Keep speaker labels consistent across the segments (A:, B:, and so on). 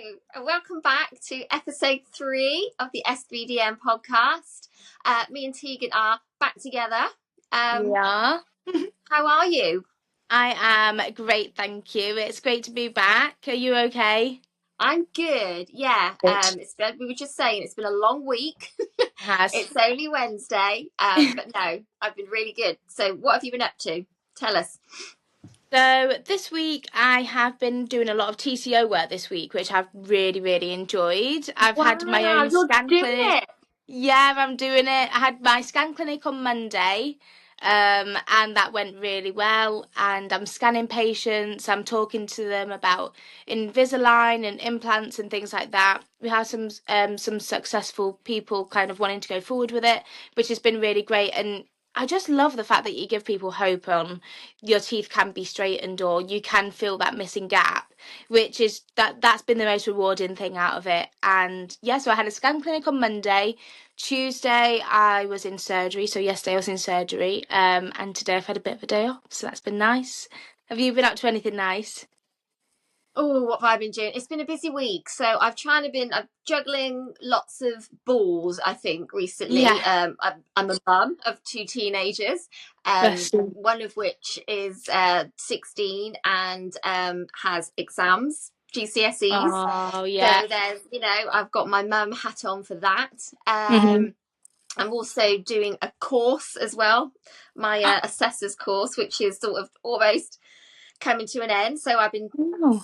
A: and welcome back to episode 3 of the SVDM podcast. Me and Tiegan are back together.
B: Yeah.
A: How are you?
B: I am great, thank you. It's great to be back. Are you okay?
A: I'm good. Yeah. We were just saying it's been a long week.
B: Has.
A: It's only Wednesday. But no, I've been really good. So what have you been up to? Tell us.
B: So this week I have been doing a lot of TCO work this week, which I've really, really enjoyed. I've had my own
A: You're
B: scan
A: doing
B: clinic.
A: it.
B: Yeah, I'm doing it. I had my scan clinic on Monday, and that went really well. And I'm scanning patients. I'm talking to them about Invisalign and implants and things like that. We have some successful people kind of wanting to go forward with it, which has been really great. And I just love the fact that you give people hope on your teeth can be straightened or you can fill that missing gap, which is that's been the most rewarding thing out of it. And yeah, so I had a scan clinic on Monday. Tuesday I was in surgery, so yesterday I was in surgery, and today I've had a bit of a day off, so that's been nice. Have you been up to anything nice?
A: Oh, what have I been doing? It's been a busy week, so I'm juggling lots of balls. I think recently,
B: Yeah.
A: I'm a mum of 2 teenagers,
B: Bless you.
A: one of which is 16 and has exams, GCSEs.
B: Oh yeah.
A: So there's, I've got my mum hat on for that.
B: Mm-hmm.
A: I'm also doing a course as well, my assessor's course, which is sort of almost coming to an end, so I've been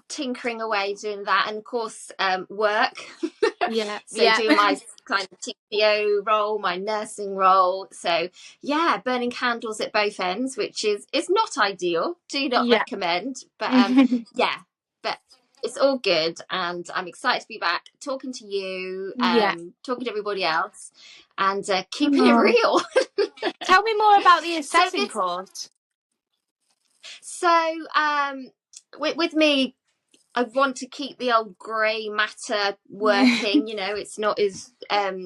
A: tinkering away doing that, and of course work.
B: Yeah.
A: So doing my kind of TCO role, my nursing role. So yeah, burning candles at both ends, which is not ideal. Do not
B: Yeah.
A: recommend, but yeah, but it's all good, and I'm excited to be back talking to you,
B: Yeah.
A: talking to everybody else, and keeping it real.
B: Tell me more about the
A: So
B: assessing course.
A: So with me, I want to keep the old grey matter working. It's not as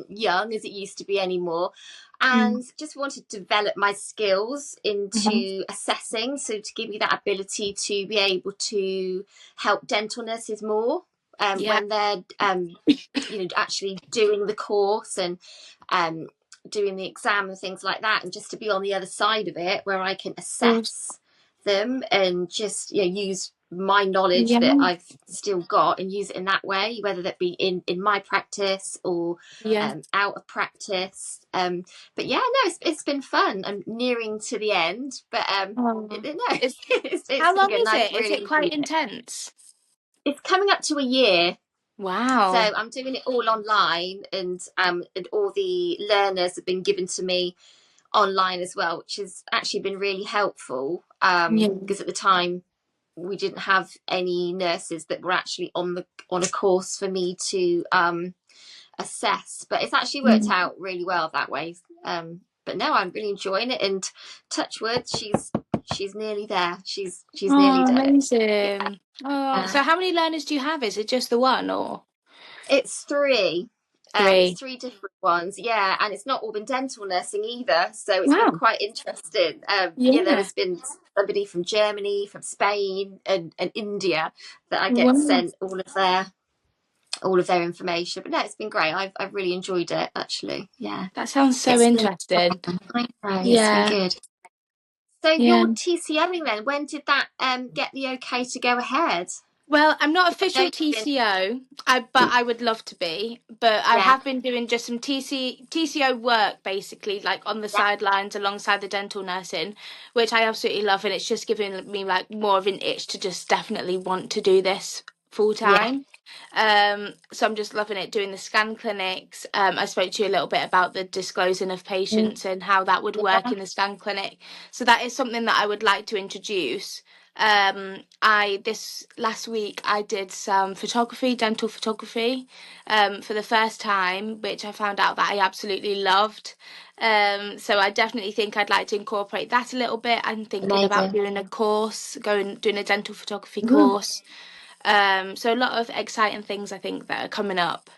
A: young as it used to be anymore. And just want to develop my skills into assessing. So to give me that ability to be able to help dental nurses more when they're, actually doing the course and doing the exam and things like that. And just to be on the other side of it where I can assess them and just use my knowledge that I've still got and use it in that way, whether that be in my practice or out of practice. But yeah, no, it's been fun. I'm nearing to the end, but it's
B: How long
A: good.
B: is
A: And I've
B: it? Is
A: really
B: it quite
A: enjoyed it.
B: intense?
A: It's coming up to a year.
B: Wow.
A: So I'm doing it all online, and all the learners have been given to me online as well, which has actually been really helpful, because at the time we didn't have any nurses that were actually on a course for me to assess, but it's actually worked out really well that way. But no, I'm really enjoying it, and touch wood, she's nearly there. She's nearly done it.
B: Amazing. So how many learners do you have? Is it just the one or
A: It's 3.
B: three?
A: It's 3 different ones, yeah, and it's not all been dental nursing either, so it's been
B: Wow.
A: quite interesting. There has been somebody from Germany, from Spain, and India that I get sent all of their information. But no, it's been great. I've really enjoyed it, actually. Yeah,
B: That sounds so interesting.
A: I know,
B: Yeah.
A: it's been good. So your TCOing then, when did that get the okay to go ahead?
B: Well, I'm not official TCO, but I would love to be. But I have been doing just some TCO work, basically, like on the sidelines alongside the dental nursing, which I absolutely love, and it's just giving me like more of an itch to just definitely want to do this full time. So I'm just loving it, doing the scan clinics. I spoke to you a little bit about the disclosing of patients and how that would work in the scan clinic. So that is something that I would like to introduce. This last week I did some dental photography, for the first time, which I found out that I absolutely loved. So I definitely think I'd like to incorporate that a little bit. I'm thinking about doing a course, doing a dental photography course. So a lot of exciting things I think that are coming up.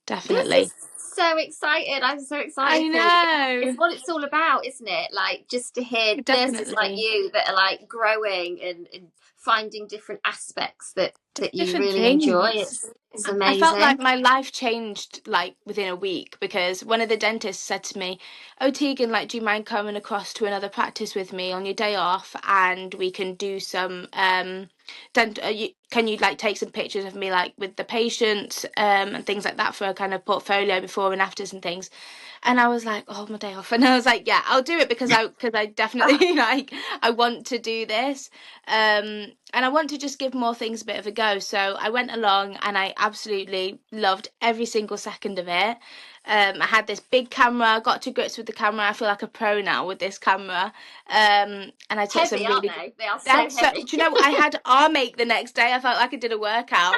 B: Definitely.
A: This is so excited. I'm so excited.
B: I know.
A: It's what it's all about, isn't it? Like, just to hear nurses like you that are like growing and finding different aspects that you really enjoy. It's It's
B: I felt like
A: amazing.
B: my life changed like within a week, because one of the dentists said to me, "Oh, Tegan, like, do you mind coming across to another practice with me on your day off, and we can do some can you like take some pictures of me like with the patients and things like that for a kind of portfolio before and afters and things." And I was like, "Oh, my day off," and I was like, "Yeah, I'll do it because I definitely like I want to do this." And I want to just give more things a bit of a go. So I went along and I absolutely loved every single second of it. I had this big camera, got to grips with the camera. I feel like a pro now with this camera. And I took some
A: Heavy, aren't
B: really
A: they? They are so
B: that's so,
A: heavy.
B: do you know, I had arm ache the next day. I felt like I did a workout.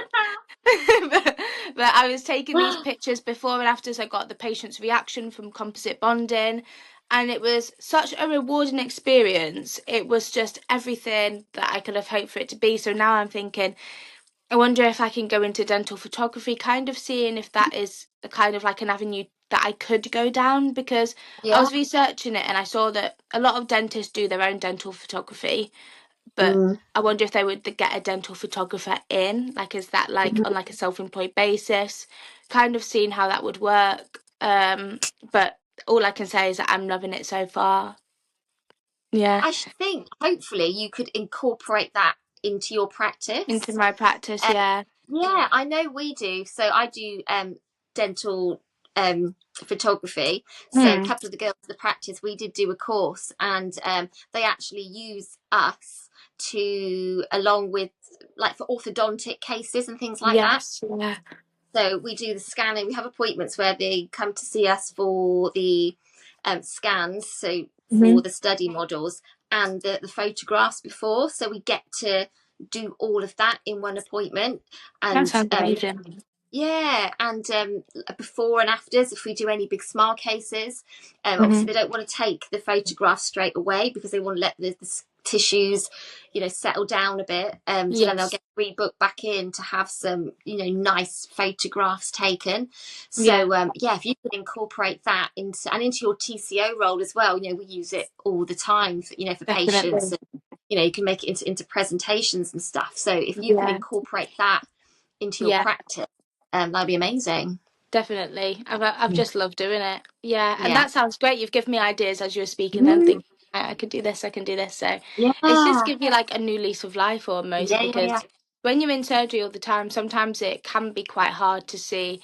B: but, but I was taking these pictures before and after, so I got the patient's reaction from composite bonding, and it was such a rewarding experience. It was just everything that I could have hoped for it to be. So now I'm thinking, I wonder if I can go into dental photography, kind of seeing if that is a kind of like an avenue that I could go down, because I
A: Yeah.
B: was researching it and I saw that a lot of dentists do their own dental photography, but
A: Mm.
B: I wonder if they would get a dental photographer in, like, is that like on like a self-employed basis, kind of seeing how that would work. But all I can say is that I'm loving it so far. Yeah,
A: I should think, hopefully, you could incorporate that into your
B: into
A: practice.
B: my practice,
A: Uh,
B: yeah.
A: yeah, I know we do. So I do dental photography. So a
B: Hmm.
A: couple of the girls in the practice, we did do a course, and they actually use us to, along with, like, for orthodontic cases and things like that.
B: Yes, yeah.
A: So we do the scanning. We have appointments where they come to see us for the scans, so
B: Hmm.
A: for the study models and the photographs before. So we get to do all of that in one appointment.
B: That
A: And
B: sounds amazing.
A: yeah, and before and afters, if we do any big smile cases, obviously
B: Hmm.
A: they don't want to take the photograph straight away because they want to let the tissues, settle down a bit. So then they'll
B: Yes,
A: get rebooked back in to have some, nice photographs taken.
B: yeah,
A: So yeah, if you could incorporate that into your TCO role as well, we use it all the time, for patients.
B: definitely.
A: And, you can make it into presentations and stuff. So if you could
B: Yeah,
A: incorporate that into your
B: yeah.
A: practice, that'd be amazing.
B: Definitely. I've just loved doing it. Yeah, and
A: Yeah.
B: that sounds great. You've given me ideas as you were speaking, then
A: Mm.
B: thinking, I could do this, I can do this. So it's just
A: Yeah.
B: give you like a new lease of life almost,
A: Yeah, yeah,
B: because
A: yeah.
B: when you're in surgery all the time, sometimes it can be quite hard to see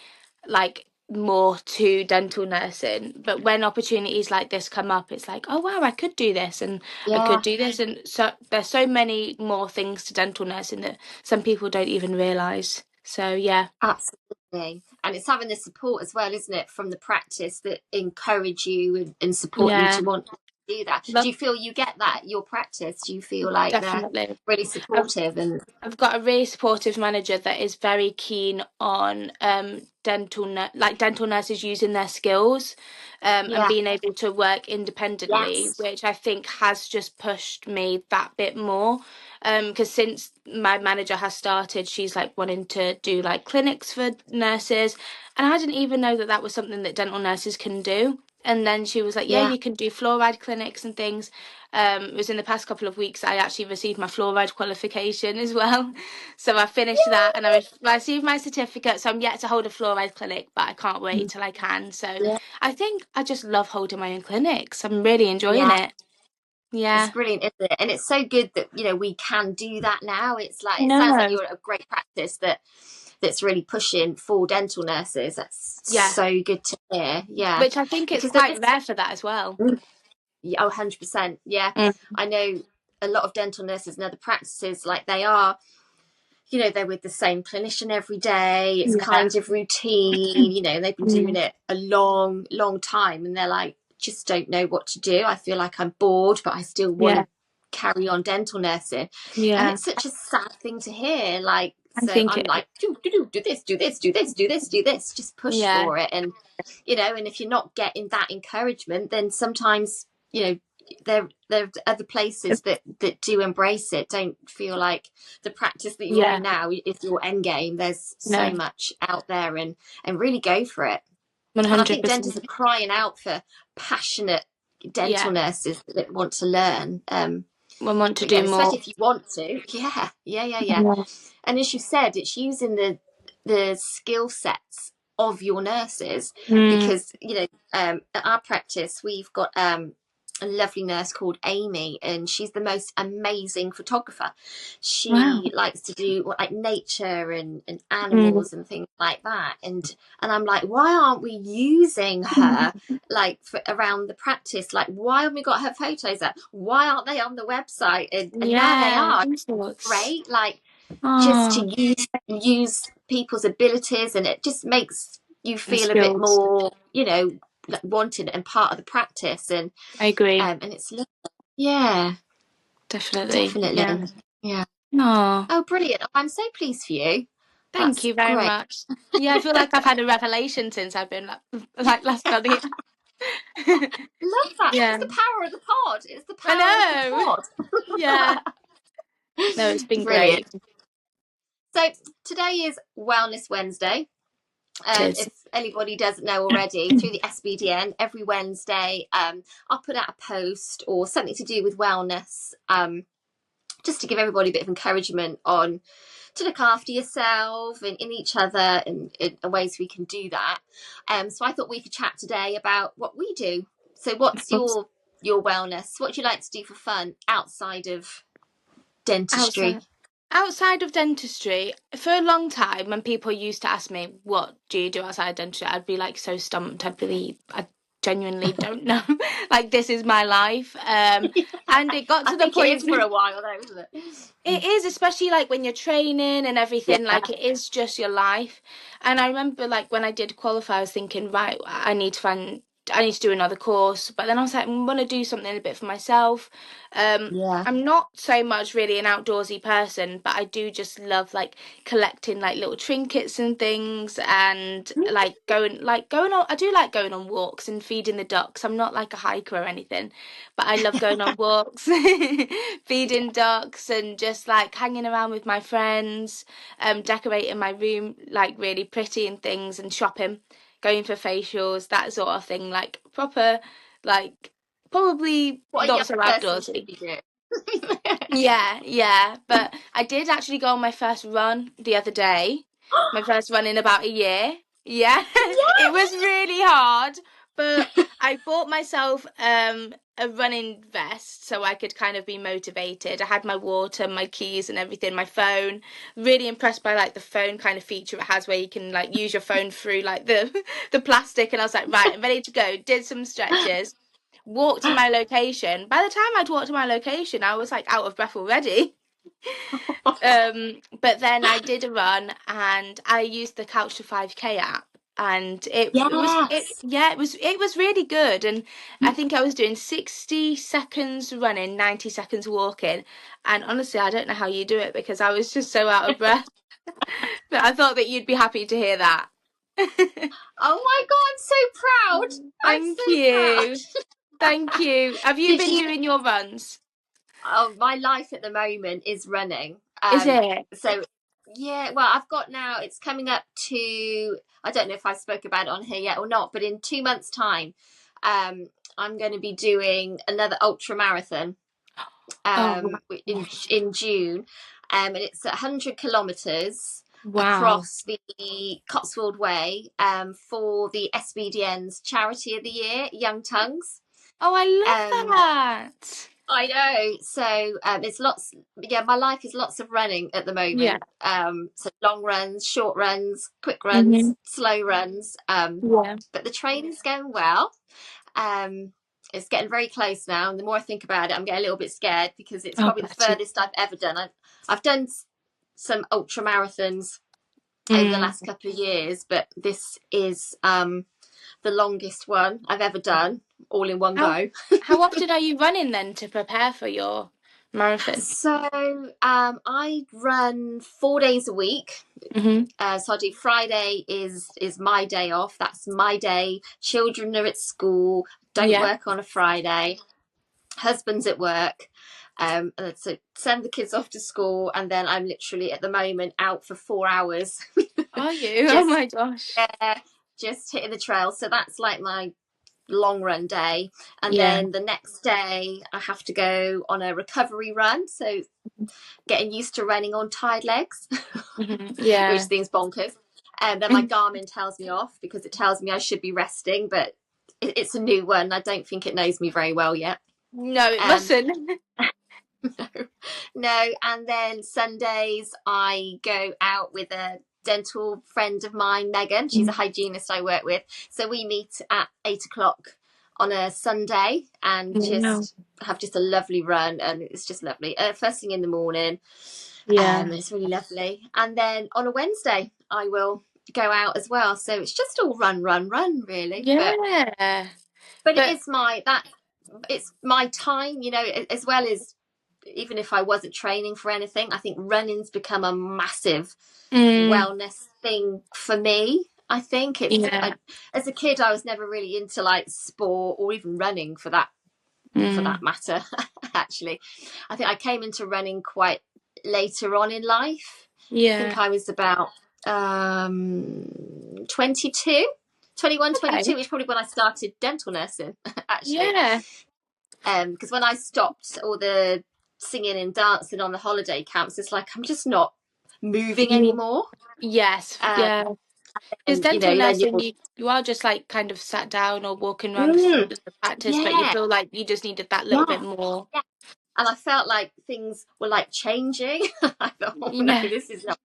B: like more to dental nursing. But when opportunities like this come up, it's like, oh wow, I could do this and I could
A: Yeah,
B: do this. And so there's so many more things to dental nursing that some people don't even realise. So yeah.
A: absolutely. And it's having the support as well, isn't it, from the practice that encourage you and support you
B: Yeah.
A: to want to do that. Do
B: Love,
A: you feel you get that at your practice? Do you feel like they're
B: definitely.
A: really
B: I've
A: supportive and
B: I've got a really supportive manager that is very keen on dental nurses using their skills and
A: yeah,
B: being able to work independently,
A: yes,
B: which I think has just pushed me that bit more. Because since my manager has started, she's like wanting to do like clinics for nurses, and I didn't even know that that was something that dental nurses can do. And then she was like, "Yeah,
A: yeah,
B: you can do fluoride clinics and things." It was in the past couple of weeks I actually received my fluoride qualification as well. So I finished that and I received my certificate. So I'm yet to hold a fluoride clinic, but I can't wait till I can. So
A: yeah,
B: I think I just love holding my own clinics. I'm really enjoying
A: yeah.
B: it.
A: It's
B: Yeah.
A: brilliant, isn't it? And it's so good that we can do that now. It's like, it sounds like
B: No.
A: you're at a great practice that's really pushing for dental nurses. That's
B: Yeah.
A: so good to hear. Yeah,
B: Which I think it's
A: because there
B: quite
A: is.
B: rare for that as well.
A: Yeah, oh, 100%. Yeah,
B: Mm.
A: I know a lot of dental nurses and other practices, like, they are, they're with the same clinician every day. It's
B: Yeah.
A: kind of routine, and they've been doing
B: Mm.
A: it a long, long time, and they're like, just don't know what to do. I feel like I'm bored, but I still want
B: Yeah.
A: to carry on dental nursing. And
B: Yeah.
A: it's such a sad thing to hear. Like,
B: I
A: so
B: think
A: I'm
B: it.
A: like, do this, do this, do this, do this, do this, just push
B: Yeah.
A: for it. And, and if you're not getting that encouragement, then sometimes, there are other places that do embrace it. Don't feel like the practice that you're in
B: Yeah.
A: now is your end game. There's so
B: No.
A: much out there, and really go for it. And I think dentists
B: 100%.
A: are crying out for passionate dental
B: Yeah.
A: nurses that want to learn.
B: We want to
A: But yeah,
B: do
A: especially
B: more.
A: if you want to. Yeah, yeah, yeah, yeah.
B: Yeah.
A: And as you said, it's using the skill sets of your nurses,
B: Mm.
A: because at our practice we've got a lovely nurse called Amy, and she's the most amazing photographer.
B: Wow.
A: She likes to do like nature and
B: Mm.
A: animals and things like that, and I'm like, why aren't we using her like around the practice? Like, why haven't we got her photos up? Why aren't they on the website? And now they
B: Yeah,
A: are.
B: all sorts.
A: Great, like just
B: Oh,
A: to use people's abilities, and it just makes you
B: and
A: feel a bit
B: skills.
A: more, like wanted and part of the practice.
B: I agree.
A: And it's yeah,
B: Definitely. Yeah.
A: definitely, yeah.
B: Oh,
A: Oh, brilliant! I'm so pleased for you.
B: thank
A: That's
B: you very
A: great.
B: much. Yeah, I feel like I've had a revelation since I've been like last on here.
A: Love that. It's
B: Yeah.
A: the power of the pod. It's the
B: I
A: power of the
B: know.
A: pod.
B: Yeah. No, it's been
A: Brilliant.
B: great.
A: So today is Wellness Wednesday.
B: It is.
A: If anybody doesn't know already, through the SBDN, every Wednesday, I'll put out a post or something to do with wellness, just to give everybody a bit of encouragement on to look after yourself and in each other, and ways we can do that. So I thought we could chat today about what we do. So
B: Of
A: what's
B: course.
A: your wellness? What do you like to do for fun outside of dentistry?
B: Outside of dentistry, for a long time, when people used to ask me, "What do you do outside of dentistry?" I'd be like so stumped. I genuinely don't know. Like this is my life. And it got
A: I
B: to the
A: think it is
B: point.
A: for a while though, isn't it?
B: It is, especially like when you're training and everything,
A: Yeah.
B: like it is just your life. And I remember like when I did qualify, I was thinking, right, I need to do another course. But then I was like, I'm gonna do something a bit for myself.
A: Yeah.
B: I'm not so much really an outdoorsy person, but I do just love like collecting like little trinkets and things, and like going on. I do like going on walks and feeding the ducks. I'm not like a hiker or anything, but I love going on walks, feeding ducks, and just like hanging around with my friends, decorating my room like really pretty and things, and shopping, going for facials, that sort of thing. Like proper, like probably
A: What a young
B: not so
A: person should
B: outdoorsy.
A: be doing.
B: Yeah, yeah. But I did actually go on my first run the other day. My first run in about a year. Yeah. It was
A: Yes.
B: really hard, but I bought myself a running vest so I could kind of be motivated. I had my water, my keys and everything, my phone. Really impressed by like the phone kind of feature it has where you can like use your phone through like the the plastic, and I was like, right, I'm ready to go. Did some stretches, walked to my location. By the time I'd walked to my location, I was like out of breath already. But then I did a run and I used the Couch to 5K app, and
A: Yes.
B: it was really good. And I think I was doing 60 seconds running, 90 seconds walking. And honestly, I don't know how you do it because I was just so out of breath. But I thought that you'd be happy to hear that.
A: Oh my God, I'm so proud. I'm
B: Thank
A: so
B: you. Thank
A: proud.
B: you. Have you
A: Did
B: been
A: you?
B: doing your runs?
A: Oh, my life at the moment is running.
B: Is it?
A: So yeah, well, I've got now. It's coming up to. I don't know if I spoke about it on here yet or not, but in 2 months' time, I'm going to be doing another ultra marathon.
B: Oh,
A: In June, and it's 100 kilometers
B: wow.
A: across the Cotswold Way, for the SBDN's Charity of the Year, Young Tongues.
B: Oh, I love
A: Um,
B: that.
A: I know. So it's lots. Yeah, my life is lots of running at the
B: Yeah.
A: moment. So long runs, short runs, quick
B: Hmm.
A: runs, slow runs.
B: Yeah.
A: But the training's going well. Um, it's getting very close now, and the more I think about it, I'm getting a little bit scared because it's
B: Oh,
A: probably the
B: bless you.
A: furthest I've ever done. I've done some ultra marathons over the
B: Mm.
A: last couple of years, but this is the longest one I've ever done, all in one
B: How
A: go.
B: how often are you running then to prepare for your marathon?
A: So I run 4 days a week.
B: Hmm.
A: So I do Friday is my day off. That's my day. Children are at school. Don't
B: Yeah.
A: work on a Friday. Husband's at work. So send the kids off to school, and then I'm literally at the moment out for 4 hours,
B: Are you? Oh
A: just
B: my gosh.
A: just hitting the trail. So that's like my long run day, and
B: Yeah.
A: then the next day I have to go on a recovery run. So getting used to running on tired legs,
B: Hmm.
A: which
B: Yeah.
A: seems bonkers. And then my Garmin tells me off because it tells me I should be resting, but it's a new one. I don't think it knows me very well yet.
B: No, it
A: Um,
B: mustn't.
A: no. And then Sundays I go out with a dental friend of mine, Megan. She's a hygienist I work with. So we meet at 8 o'clock on a Sunday and
B: Wow.
A: just have just a lovely run, and it's just lovely. First thing in the morning.
B: Yeah.
A: It's really lovely. And then on a Wednesday I will go out as well. So it's just all run, really.
B: Yeah.
A: But it
B: But
A: is it's my time, you know, as well as, even if I wasn't training for anything, I think running's become a massive wellness thing for me. I think
B: yeah.
A: as a kid, I was never really into like sport or even running for that matter. Actually, I think I came into running quite later on in life. I
B: Yeah.
A: think I was about 22, 21,
B: Okay.
A: 22, which is probably when I started dental nursing, actually.
B: Yeah.
A: Because when I stopped all the singing and dancing on the holiday camps, it's like I'm just not moving anymore.
B: Yes. Yeah. Because
A: And
B: dental
A: then
B: nursing, you are just like kind of sat down or walking around the practice, but you
A: yeah,
B: feel like you just needed that little bit
A: yeah,
B: more.
A: yeah. And I felt like things were like changing. I thought, oh no,
B: Yeah.
A: this is not.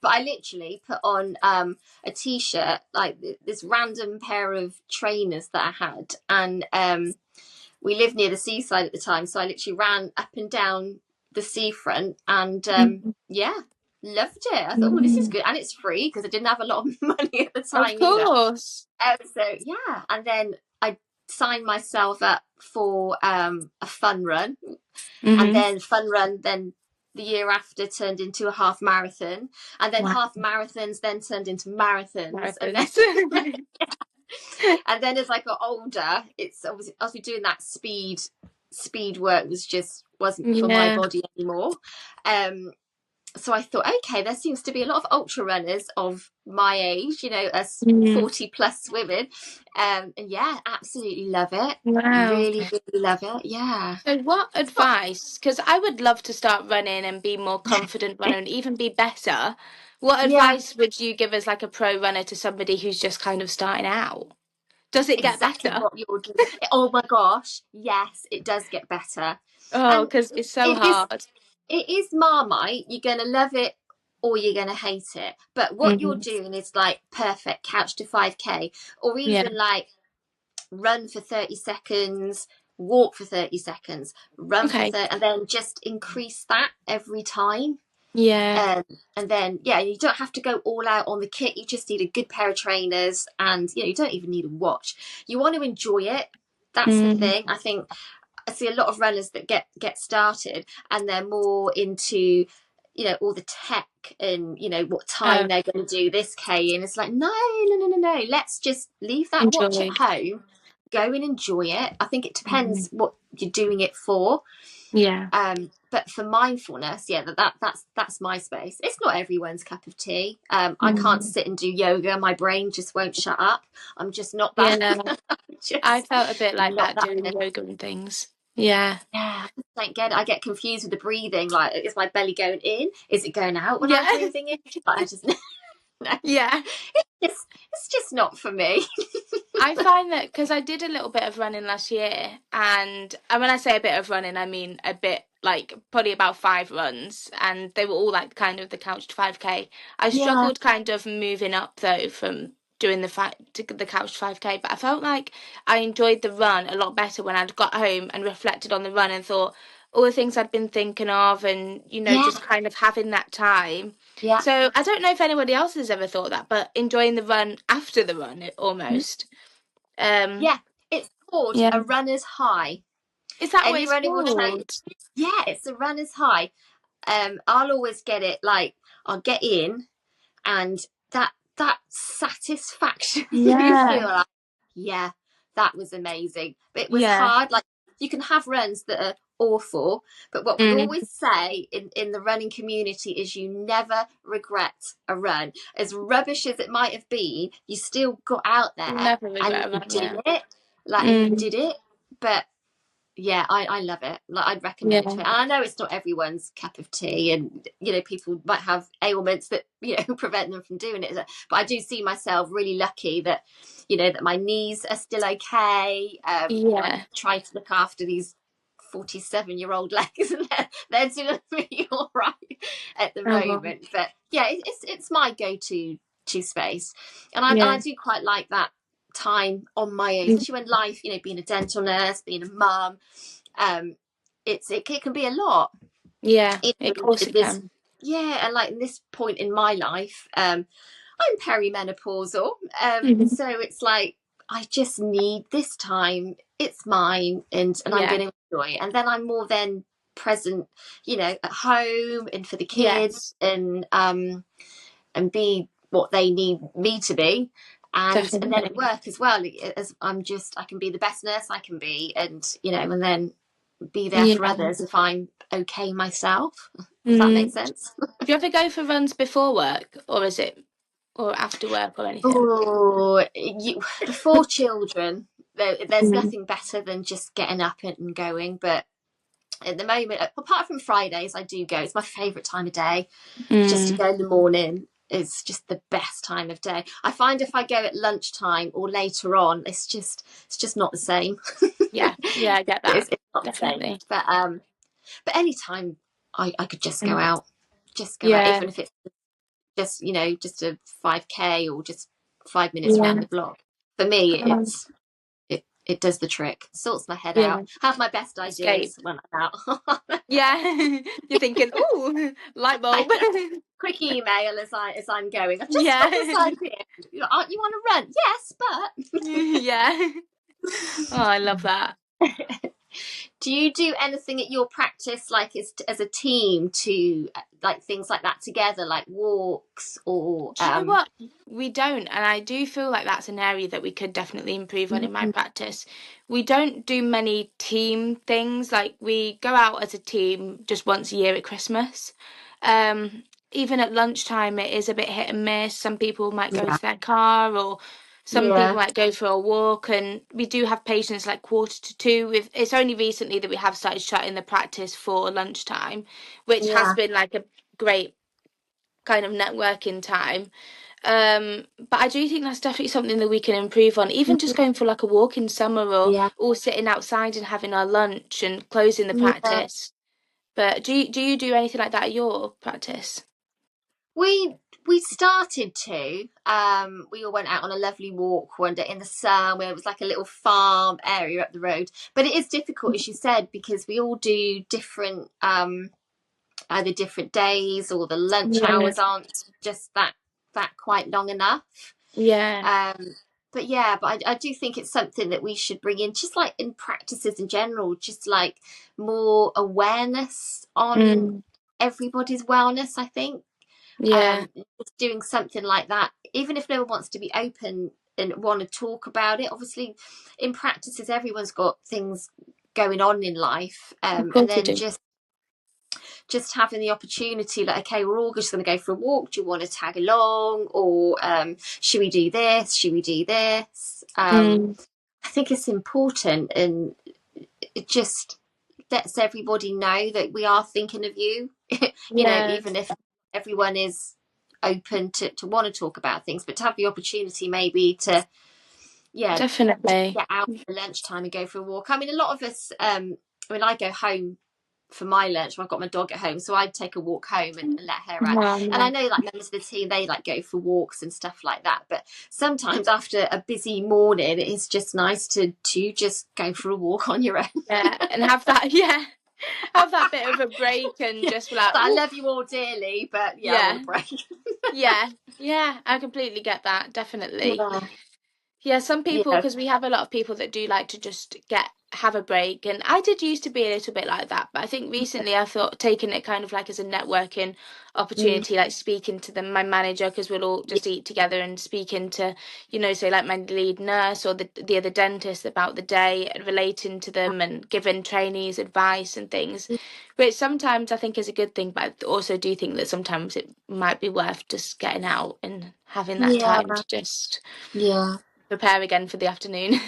A: But I literally put on a t-shirt, like this random pair of trainers that I had, and we lived near the seaside at the time, so I literally ran up and down the seafront, and yeah, loved it. I thought, oh, this is good, and it's free because I didn't have a lot of money at the
B: Of
A: time either.
B: course.
A: So yeah, and then I signed myself up for a fun run, and then fun run then the year after turned into a half marathon, and then half marathons then turned into marathons, and then and then as I got older, it's obviously doing that speed work wasn't for my body anymore. So I thought, okay, there seems to be a lot of ultra runners of my age, you know, us 40 plus women. And yeah, absolutely love it.
B: Wow.
A: Really, really love it. Yeah.
B: So what advice, because I would love to start running and be more confident runner and even be better. What
A: Yeah,
B: advice would you give as like a pro runner to somebody who's just kind of starting out? Does it get
A: exactly
B: better?
A: what you're doing. Oh my gosh. Yes, it does get better.
B: Oh,
A: And
B: because it's so
A: it is
B: hard.
A: Marmite. You're going to love it or you're going to hate it. But what you're doing is like perfect couch to 5K, or
B: Yeah.
A: even like run for 30 seconds, walk for 30 seconds, run for 30, and then just increase that every time.
B: Yeah.
A: And then, yeah, you don't have to go all out on the kit. You just need a good pair of trainers, and you don't even need a watch. You want to enjoy it. That's the thing. I think I see a lot of runners that get started and they're more into, all the tech and, what time they're going to do this K. And it's like, no. Let's just leave that watch at home. Go and enjoy it. I think it depends what you're doing it for.
B: Yeah.
A: But for mindfulness, yeah, that's my space. It's not everyone's cup of tea. I can't sit and do yoga. My brain just won't shut up. I'm just not that.
B: Yeah. I felt a bit like
A: Not
B: that
A: that
B: doing
A: person.
B: yoga and things. Yeah.
A: Yeah, I don't get it. I get confused with the breathing. Like, is my belly going in? Is it going out when I'm
B: Yeah.
A: breathing in? Like, I just no.
B: Yeah.
A: It's just not for me.
B: I find that because I did a little bit of running last year, and when I say a bit of running, I mean a bit like probably about 5 runs, and they were all like kind of the couch to 5K. I
A: Yeah,
B: struggled kind of moving up though from doing the couch to 5K, but I felt like I enjoyed the run a lot better when I'd got home and reflected on the run and thought all the things I'd been thinking of, and
A: yeah,
B: just kind of having that time.
A: yeah,
B: So I don't know if anybody else has ever thought that, but enjoying the run after the run almost.
A: yeah. It's called
B: Yeah.
A: a runner's high.
B: Is that what
A: Any
B: it's
A: runner will tell you.
B: called?
A: Yeah, it's a runner's high. I'll always get it like I'll get in, and that satisfaction you
B: Yeah.
A: feel like, yeah, that was amazing. But it was
B: Yeah.
A: hard. Like, you can have runs that are awful, but what we always say in the running community is you never regret a run. As rubbish as it might have been, you still got out there
B: Never
A: and
B: regret a
A: you
B: run,
A: did
B: yeah.
A: it. Like, and you did it. But Yeah, I love it. Like, I'd recommend it to
B: Yeah.
A: it. And I know it's not everyone's cup of tea, and people might have ailments that prevent them from doing it. But I do see myself really lucky that that my knees are still okay. I
B: Yeah.
A: try to look after these 47-year-old legs, and they're doing really all right at the
B: Oh,
A: moment. But yeah, it's my go-to space, and I
B: yeah.
A: do quite like that time on my own, especially when life, being a dental nurse, being a mum, it can be a lot.
B: Yeah.
A: You
B: Of
A: know,
B: course it
A: this,
B: can.
A: yeah, and like in this point in my life, I'm perimenopausal, so it's like I just need this time. It's mine, and I'm
B: Yeah.
A: going to enjoy it. And then I'm more then present, at home and for the kids,
B: Yes.
A: and be what they need me to be. And then at
B: Definitely.
A: work as well, as I can be the best nurse I can be, and and then be there for
B: Yeah.
A: others if I'm okay myself, if that makes
B: Mm.
A: sense.
B: Do you ever go for runs before work, or is it, or after work, or anything?
A: Oh, before children, there's
B: Mm.
A: nothing better than just getting up and going. But at the moment, apart from Fridays, I do go. It's my favourite time of day. Just to
B: Mm.
A: go in the morning is just the best time of day. I find if I go at lunchtime or later on, it's just not the same.
B: Yeah. Yeah, I get that.
A: It's not the same.
B: Definitely.
A: But anytime I could
B: Mm.
A: just go out,
B: Yeah.
A: even if it's just a 5K or just 5 minutes around
B: Yeah.
A: the block. For me,
B: Um,
A: it does the trick, sorts my head out,
B: yeah.
A: have my best
B: Escape.
A: ideas when I'm out.
B: Yeah. You're thinking, ooh, light bulb.
A: Quick email as I'm going. I've just got this
B: Yeah.
A: idea. Aren't you on a run? Yes,
B: Yeah. Oh, I love that.
A: but do you do anything at your practice, like as a team, to like things like that together, like walks or
B: Do you know what? We don't, and I do feel like that's an area that we could definitely improve on in my practice. We don't do many team things. Like we go out as a team just once a year at Christmas. Um, Even at lunchtime, it is a bit hit and miss. Some people might go
A: yeah,
B: to their car, or some people
A: yeah,
B: might go for a walk. And we do have patients like 1:45. It's only recently that we have started shutting the practice for lunchtime, which has
A: yeah,
B: been like a great kind of networking time. But I do think that's definitely something that we can improve on. Even just going for like a walk in summer,
A: yeah,
B: or sitting outside and having our lunch and closing the
A: yeah.
B: practice. But do you do anything like that at your practice?
A: We we started to. We all went out on a lovely walk one day in the sun, where it was like a little farm area up the road. But it is difficult, as you said, because we all do different, either different days, or the lunch
B: Yeah,
A: hours aren't just that quite long enough.
B: yeah,
A: Um, but yeah, but I do think it's something that we should bring in, just like in practices in general, just like more awareness on
B: mm,
A: everybody's wellness. I think,
B: yeah,
A: just doing something like that, even if no one wants to be open and want to talk about it. Obviously, in practices, everyone's got things going on in life,
B: of
A: and
B: course you
A: then
B: do.
A: just having the opportunity, like, okay, we're all just going to go for a walk. Do you want to tag along, or should we do this? Should we do this?
B: Mm,
A: I think it's important, and it just lets everybody know that we are thinking of you.
B: yeah,
A: Even if everyone is open to want to talk about things, but to have the opportunity maybe to, yeah,
B: definitely.
A: get out at lunchtime and go for a walk. I mean, a lot of us, I go home for my lunch. I've got my dog at home, so I'd take a walk home and let her out.
B: Oh,
A: And I
B: no.
A: know, like, members of the team, they like go for walks and stuff like that. But sometimes after a busy morning, it's just nice to just go for a walk on your own.
B: Yeah, and have that, yeah, have that bit of a break and
A: Yeah.
B: just be like,
A: So I
B: ooh,
A: love you all dearly, but yeah, I want a
B: yeah,
A: break.
B: yeah, yeah. I completely get that. Definitely.
A: Yeah,
B: Yeah, some people,
A: yeah,
B: because we have a lot of people that do like to just have a break, and I did used to be a little bit like that, but I think recently I thought taking it kind of like as a networking
A: mm,
B: opportunity, like speaking to my manager, because we'll all
A: yeah,
B: just eat together, and speaking to, say like my lead nurse or the other dentist about the day, and relating to them and giving trainees advice and things, which sometimes I think is a good thing, but I also do think that sometimes it might be worth just getting out and having that
A: yeah,
B: time to just
A: yeah.
B: prepare again for the afternoon.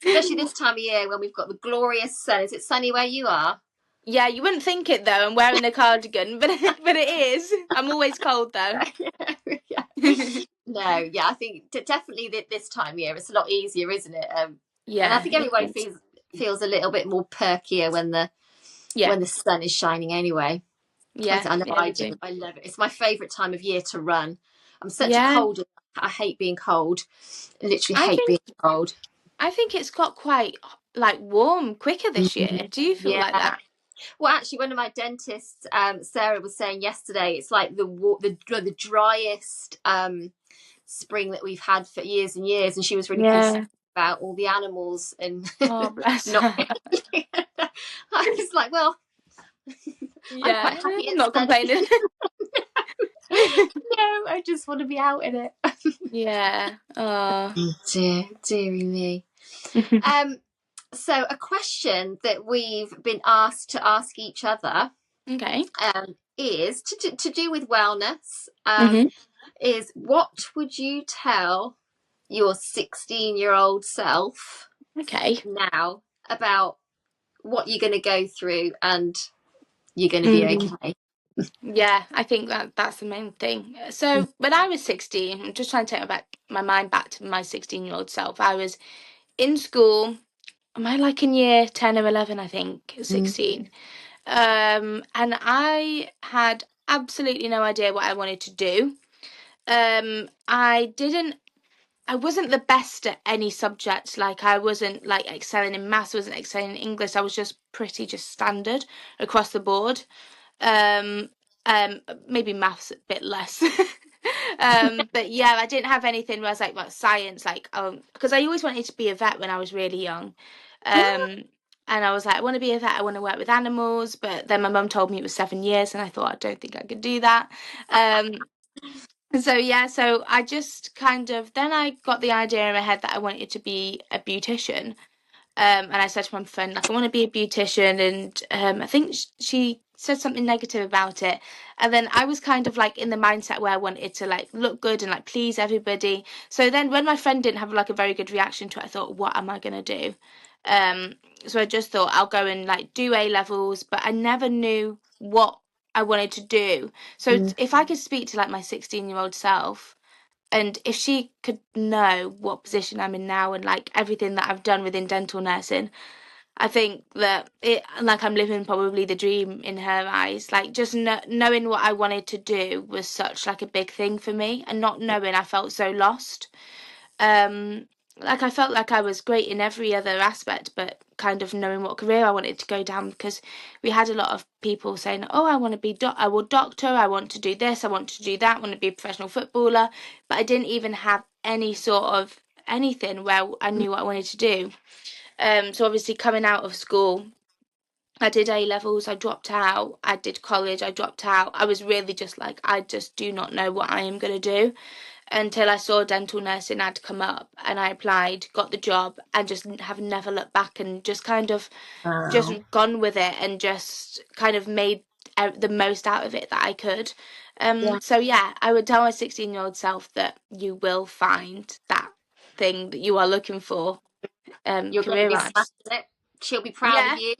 A: Especially this time of year when we've got the glorious sun. Is it sunny where you are?
B: Yeah, you wouldn't think it though. I'm wearing a cardigan, but but it is. I'm always cold though.
A: Yeah. No, yeah, I think definitely this time of year it's a lot easier, isn't it? And I
B: Yeah,
A: think
B: it
A: everybody
B: is.
A: feels a little bit more perkier
B: Yeah,
A: when the sun is shining. Anyway,
B: yeah,
A: I know
B: yeah,
A: I
B: we
A: do.
B: do.
A: I love it. It's my favourite time of year to run. I'm such a
B: Yeah,
A: cold. I hate being cold. I literally
B: I
A: hate
B: think
A: being cold.
B: I think it's got quite like warm quicker this
A: Mhm.
B: year. Do you feel like
A: Yeah.
B: that?
A: Well, actually, one of my dentists, Sarah, was saying yesterday, it's like the driest spring that we've had for years and years, and she was really concerned
B: Yeah.
A: about all the animals and
B: Oh, bless
A: not.
B: her.
A: I was like, well, I'm quite
B: Yeah,
A: happy
B: I'm
A: it's
B: not
A: sunny.
B: complaining.
A: No, I just want to be out in it.
B: Yeah. Oh.
A: Dearie me. Um, so a question that we've been asked to ask each other
B: Okay.
A: is to do with wellness.
B: Mhm.
A: Is what would you tell your 16-year-old self
B: Okay.
A: now about what you're going to go through and you're going to be
B: Mm.
A: okay?
B: Yeah, I think that's the main thing. So when I was 16, I'm just trying to take my mind back to my 16-year-old self. I was in school. Am I like in year 10 or 11, I think,
A: Mm.
B: 16. And I had absolutely no idea what I wanted to do. I wasn't the best at any subject. Like I wasn't like excelling in maths, wasn't excelling in English. I was just pretty just standard across the board. Um, Maybe maths a bit less. But yeah, I didn't have anything where I was like, well, science, like, because I always wanted to be a vet when I was really young. Um, and I was like, I want to be a vet. I want to work with animals. But then my mum told me it was 7 years, and I thought, I don't think I could do that. Um, so yeah, so I just kind of then I got the idea in my head that I wanted to be a beautician. And I said to my friend, like, I want to be a beautician, and I think she said something negative about it. And then I was kind of like in the mindset where I wanted to like look good and like please everybody. So then when my friend didn't have like a very good reaction to it, I thought, what am I gonna do? Um, so I just thought I'll go and like do A levels, but I never knew what I wanted to do. So
A: Mm.
B: if I could speak to like my 16-year-old self, and if she could know what position I'm in now and like everything that I've done within dental nursing, I think that it like I'm living probably the dream in her eyes. Like just knowing what I wanted to do was such like a big thing for me, and not knowing I felt so lost. Um, like I felt like I was great in every other aspect, but kind of knowing what career I wanted to go down because we had a lot of people saying, "Oh, I want to be I will doctor, I want to do this, I want to do that, I want to be a professional footballer," but I didn't even have any sort of anything where I knew what I wanted to do. So obviously coming out of school, I did A levels, I dropped out. I did college, I dropped out. I was really just like, I just do not know what I am going to do until I saw dental nursing ad come up and I applied, got the job, and just have never looked back and just kind of just
A: Wow.
B: gone with it and just kind of made the most out of it that I could.
A: Yeah.
B: So yeah, I would tell my 16-year-old self that you will find that thing that you are looking for,
A: You're going to
B: career
A: be
B: wise.
A: smashing it. She'll be proud of
B: Yeah.
A: you.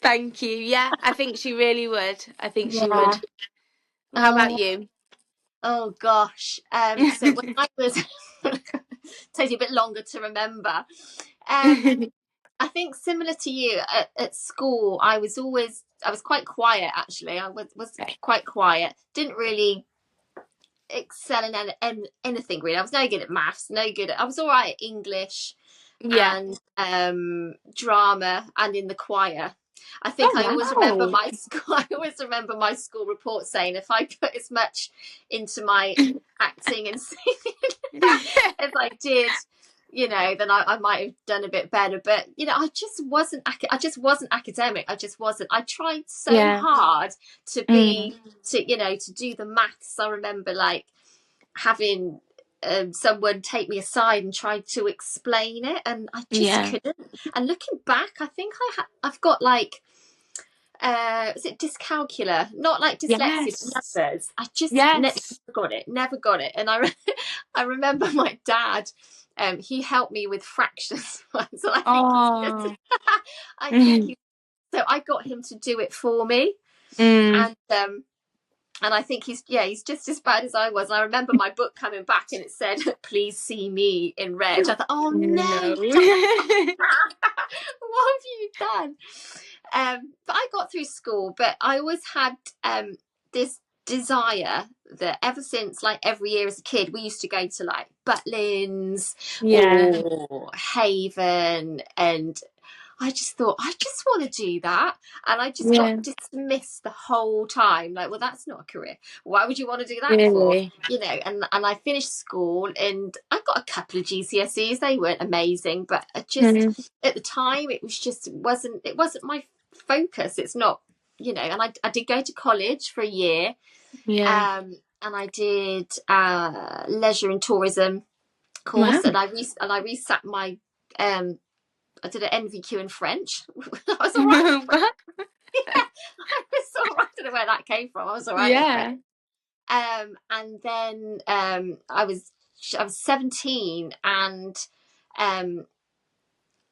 B: Thank you. Yeah, I think she really would. I think she
A: Yeah.
B: would. How about
A: Oh,
B: you?
A: oh gosh. So when I was takes you a bit longer to remember. Um, I think similar to you at school, I was quite quiet actually. I was
B: Okay.
A: quite quiet. Didn't really excel in anything really. I was no good at maths, no good at, I was all right at English
B: Yeah.
A: and drama and in the choir. I think
B: Oh
A: I always remember
B: wow.
A: my school. I always remember my school report saying if I put as much into my acting and singing as I did, then I might have done a bit better. But I just wasn't. I just wasn't academic. I just wasn't. I tried so
B: Yeah.
A: hard to
B: Mm.
A: be to do the maths. I remember like having someone take me aside and try to explain it, and I just
B: Yeah.
A: couldn't. And looking back, I think I've got like is it dyscalculia, not like dyslexia but
B: Yes.
A: numbers. I just never
B: Yes.
A: got it, never got it. And I remember my dad he helped me with fractions once, and I think he's just,
B: Oh.
A: I think he, so I got him to do it for me, and I think he's just as bad as I was. And I remember my book coming back and it said, "Please see me in red." I thought, oh no,
B: No.
A: what have you done? But I got through school, but I always had this desire that ever since, like, every year as a kid, we used to go to like Butlins or Haven, and I just thought, I just want to do that. And I just got dismissed the whole time. Like, well, that's not a career. Why would you want to do that for? You know, and I finished school and I got a couple of GCSEs. They weren't amazing, but at the time, it wasn't my focus. It's not, you know, and I did go to college for a year. And I did leisure and tourism course, and I resat my I did an NVQ in French. I was all right. Yeah, I was all right. I don't know where that came from. I was all right in French. And then I was 17, and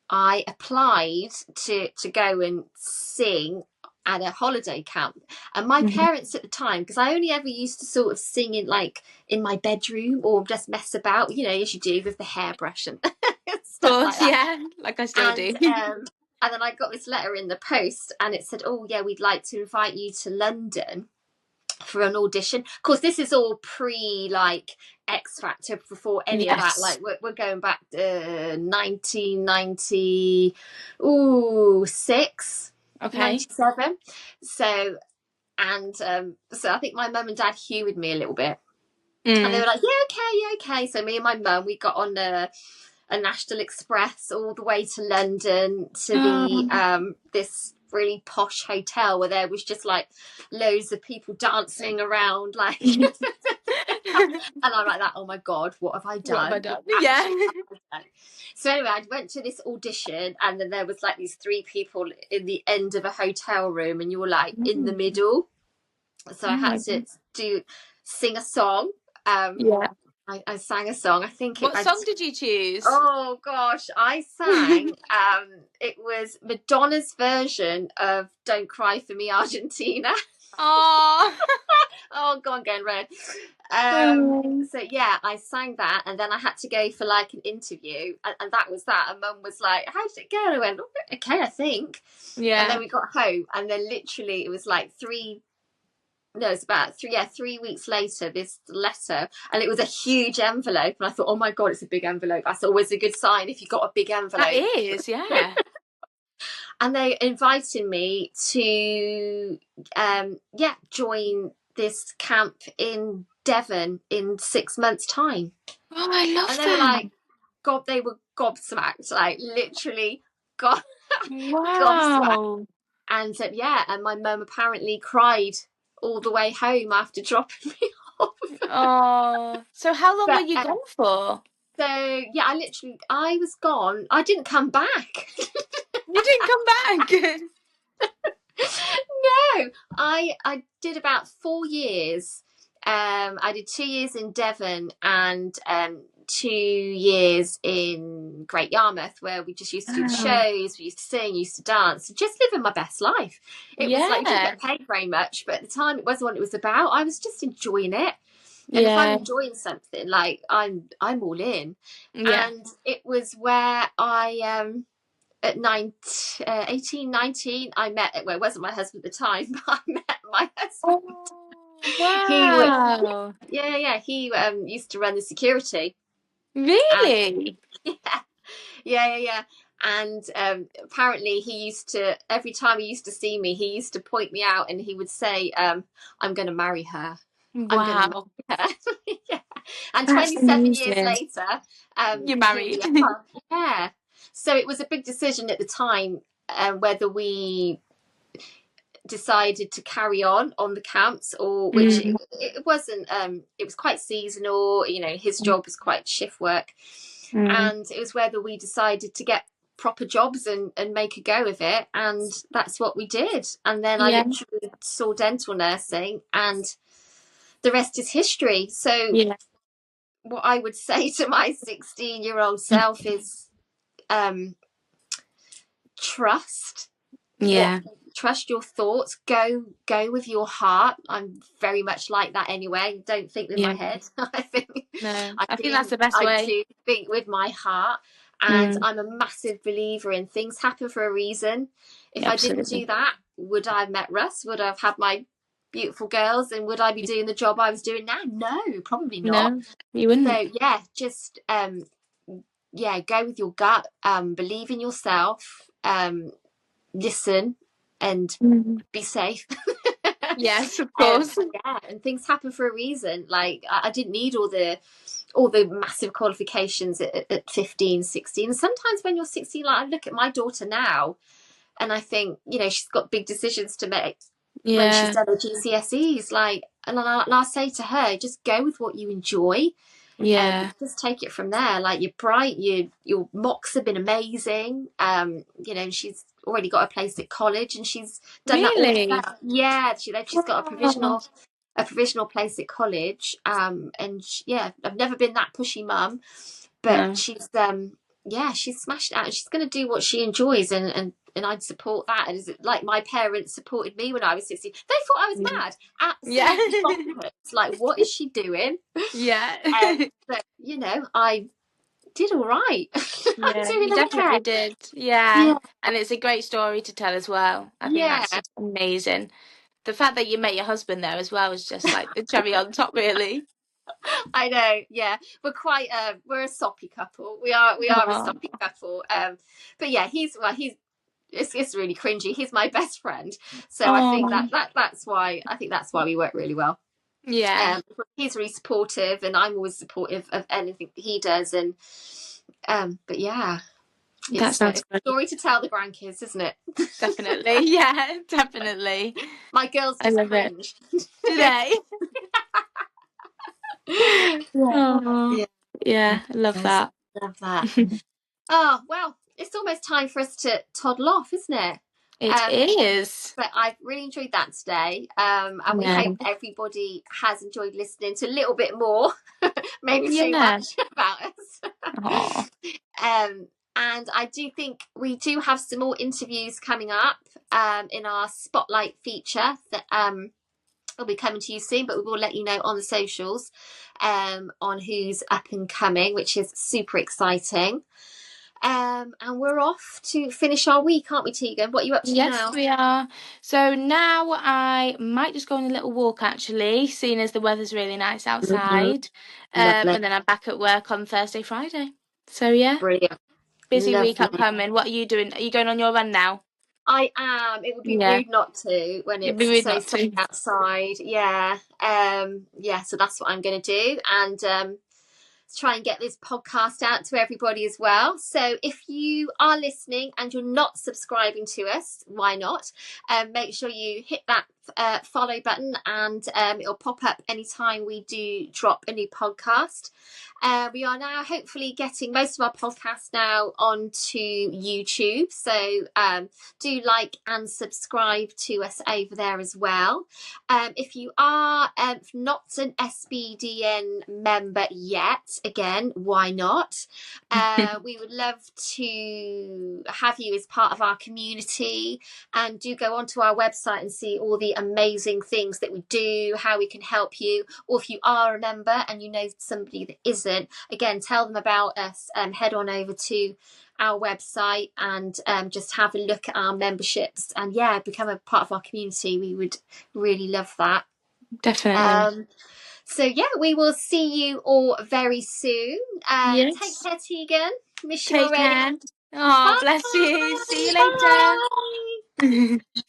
A: I applied to go and sing at a holiday camp. And my parents at the time, because I only ever used to sort of sing in my bedroom or just mess about, you know, as you do with the hairbrush and stuff like that.
B: Like I still do.
A: And then I got this letter in the post, and it said, "Oh yeah, we'd like to invite you to London for an audition." Of course, this is all pre X Factor, before any of that. Like we're going back to 1996, 97. So I think my mum and dad humoured me a little bit, and they were like, yeah, okay. So me and my mum, we got on a National Express all the way to London to the this really posh hotel where there was just like loads of people dancing around, like and I'm like that, oh my god, what have I done? So anyway, I went to this audition, and then there was like these 3 people in the end of a hotel room, and you were like in the middle. So I had to sing a song. I sang a song. I think
B: What song did you choose?
A: Oh gosh, I sang it was Madonna's version of "Don't Cry for Me, Argentina."
B: Oh,
A: go on, getting red. So yeah, I sang that, and then I had to go for like an interview, and that was that. And Mum was like, "How did it go?" And I went, "Okay, I think." And then we got home, and then literally it was like 3 weeks later, this letter, and it was a huge envelope, and I thought, oh my god, it's a big envelope. That's always a good sign if you got a big envelope.
B: That is, yeah.
A: And they invited me to join this camp in Devon in 6 months' time.
B: Oh, I love
A: and they were like, God, they were gobsmacked, like literally gobsmacked. And and my mum apparently cried all the way home after dropping me off.
B: Oh, so how long were you gone for?
A: So I was gone. I didn't come back.
B: You didn't come back?
A: No, I did about 4 years. I did 2 years in Devon and 2 years in Great Yarmouth, where we just used to do the shows, we used to sing, used to dance, just living my best life. It was like, you didn't get paid very much, but at the time it wasn't what it was about. I was just enjoying it. And if I'm enjoying something, like I'm all in. And it was where I at 18, 19, I met, well, it wasn't my husband at the time, but I met my husband.
B: Wow.
A: He used to run the security.
B: Really?
A: And, yeah. And apparently he used to, every time he used to see me, he used to point me out, and he would say, I'm going to marry her.
B: Wow.
A: I'm going to marry her. Yeah. And 27 years later,
B: you're married.
A: Yeah. So it was a big decision at the time whether we decided to carry on the camps, or which it wasn't. It was quite seasonal. You know, his job was quite shift work, and it was whether we decided to get proper jobs and make a go of it, and that's what we did. And then I literally saw dental nursing, and the rest is history. So what I would say to my 16-year-old self is trust.
B: Yeah.
A: Trust your thoughts. Go with your heart. I'm very much like that anyway. Don't think with my head. I think
B: that's the best way.
A: I do think with my heart, and I'm a massive believer in things happen for a reason. If I didn't do that, would I have met Russ? Would I have had my beautiful girls, and would I be doing the job I was doing now? No, probably not.
B: No, you wouldn't.
A: So yeah, just go with your gut. Believe in yourself. Listen and be safe.
B: Yes, of course.
A: And things happen for a reason. Like I didn't need all the massive qualifications at 15, 16. And sometimes when you're 16, like I look at my daughter now and I think, she's got big decisions to make when she's done her GCSEs. Like, and I say to her, just go with what you enjoy. Just take it from there. Like, you're bright, your mocks have been amazing. She's already got a place at college, and she's done that all. Yeah, she's got a provisional place at college. I've never been that pushy mum, but she's she's smashed it out, and she's going to do what she enjoys, and I'd support that. And is it like my parents supported me when I was 16? They thought I was mad. Absolutely bonkers. Like, what is she doing? But I did all right.
B: You definitely did. Yeah. And it's a great story to tell as well. I think that's just amazing. The fact that you met your husband there as well is just like the cherry on top, really.
A: I know, yeah. We're a soppy couple. We are a soppy couple. But yeah, it's really cringy. He's my best friend, so I think that's why we work really well.
B: Yeah.
A: He's really supportive, and I'm always supportive of anything that he does. And but yeah,
B: that sounds
A: a story to tell the grandkids, isn't it?
B: Definitely, yeah, definitely.
A: My girls just cringe
B: today. Yeah, I love that.
A: Love that. Oh, well, it's almost time for us to toddle off, isn't it?
B: It is.
A: But I've really enjoyed that today. And we hope everybody has enjoyed listening to a little bit more, maybe too much about us. And I do think we do have some more interviews coming up in our Spotlight feature that will be coming to you soon, but we will let you know on the socials on who's up and coming, which is super exciting. And we're off to finish our week, aren't we, Tiegan? What are you up to now?
B: Yes, we are. So now I might just go on a little walk, actually, seeing as the weather's really nice outside. And then I'm back at work on Thursday, Friday. So yeah,
A: brilliant.
B: Busy week upcoming. What are you doing? Are you going on your run now?
A: I am. It would be rude not to when it's so sunny outside. Yeah. So that's what I'm going to do. And try and get this podcast out to everybody as well. So if you are listening and you're not subscribing to us, why not? Make sure you hit that follow button, and it'll pop up anytime we do drop a new podcast. We are now hopefully getting most of our podcasts now onto YouTube, so do like and subscribe to us over there as well. If you are not an SBDN member yet, again, why not? We would love to have you as part of our community, and do go onto our website and see all the amazing things that we do, how we can help you. Or if you are a member and you know somebody that isn't, again, tell them about us. Head on over to our website and just have a look at our memberships, and become a part of our community. We would really love that.
B: Definitely.
A: So we will see you all very soon. Take care, Tiegan. Miss you already.
B: Take care. Oh, bless you. See you later.
A: Bye.